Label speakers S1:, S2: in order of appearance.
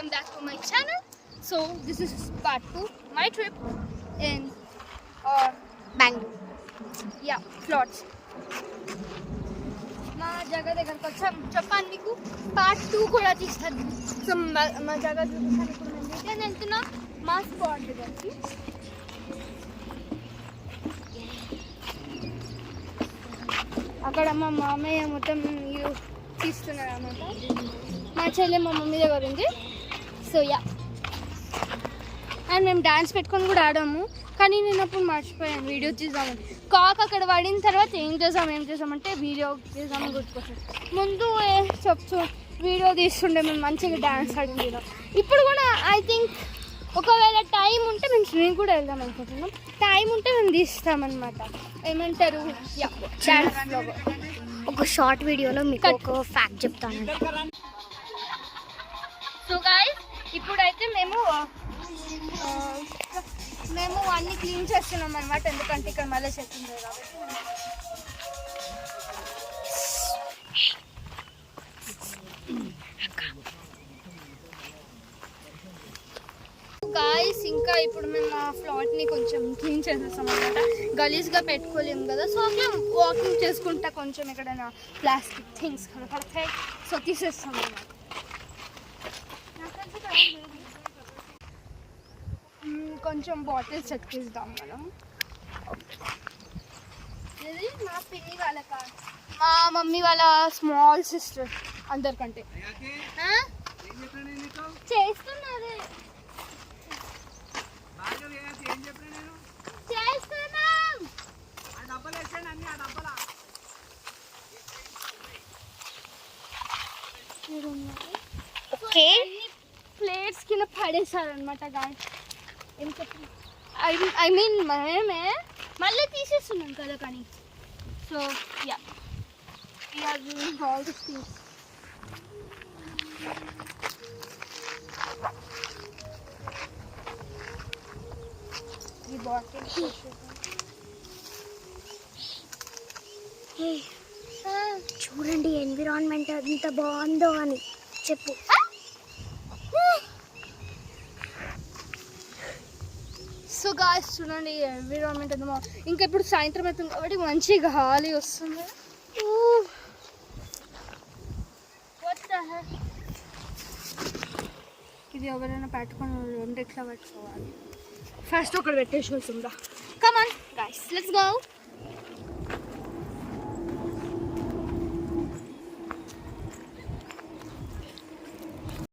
S1: welcome back to my channel. So this is part 2 my trip in Bangalore. Yeah, plots. మా జగ దగ్గరకు వచ్చాం. చెప్పాను మీకు పార్ట్ 2 కూడా తీస్తాను. సో మా జగ చూపిస్తాను. ఇప్పుడు మేము రిటర్న్ వెళ్తున్నాం మా స్పాట్ దగ్గరికి. అక్కడ మా మామయ్య మొత్తం తీస్తున్నారు అన్నమాట. మా చెల్లె మా మమ్మీ దగ్గర ఉంది. సో యా, అండ్ మేము డాన్స్ పెట్టుకొని కూడా ఆడాము. కానీ నేను అప్పుడు మర్చిపోయాను వీడియో తీద్దామని. కాక్ అక్కడ పడిన తర్వాత ఏం చేసామంటే వీడియో తీద్దామని గుర్తుకొచ్చాను. ముందు వీడియో తీస్తుండే మేము మంచిగా డాన్స్ ఆడింది. ఇప్పుడు కూడా ఐ థింక్ ఒకవేళ టైం ఉంటే మేము స్విమ్మింగ్ కూడా వెళ్దాం అనుకుంటున్నాం. టైం ఉంటే మేము తీస్తామన్నమాట. ఏమంటారు, డాన్స్
S2: ఒక షార్ట్ వీడియోలో మీకు ఒక ఫ్యాక్ట్ చెప్తాను.
S1: సో గైస్, ఇప్పుడైతే మేము అన్ని క్లీన్ చేస్తున్నాం అనమాట. ఎందుకంటే ఇక్కడ మళ్ళీ చెప్తుంది కాబట్టి. గాయస్, ఇంకా ఇప్పుడు మేము ఆ ఫ్లాట్ని కొంచెం క్లీన్ చేసేస్తాం అనమాట. గలీజ్గా పెట్టుకోలేము కదా. సో అట్లా వాకింగ్ చేసుకుంటా కొంచెం ఎక్కడైనా ప్లాస్టిక్ థింగ్స్ కనపడతాయి. సో తీసేస్తాం అనమాట. కొంచెం బాటిల్స్ చెక్కిస్తాం మనం. ఇది మా పిన్ని వాళ్ళ కాదు, మా మమ్మీ వాళ్ళ స్మాల్ సిస్టర్ అందరికంటే చేస్తున్నారు.
S2: ఓకే,
S1: ప్లేట్స్ కింద పడేసారనమాట. గాయస్ ఐ మీన్ మేమే మళ్ళీ తీసేస్తున్నాం కదా. కానీ so ya, we are doing all this things. ఈ బాటిల్
S2: చూడండి ఎన్విరాన్మెంట్ ఎంత బాగుందో అని చెప్పు.
S1: సో గాయస్, చూడండి ఎన్విరాన్మెంట్ ఎంత బాగుంది. ఇంకా ఇప్పుడు సాయంత్రం అవుతుంది కాబట్టి మంచి గాలి వస్తుంది. ఇది ఎవరైనా పెట్టుకొని రెండు ఎట్లా పెట్టుకోవాలి. ఫస్ట్ ఒకటి పెట్టేసి వస్తుందా. Come on guys, let's go.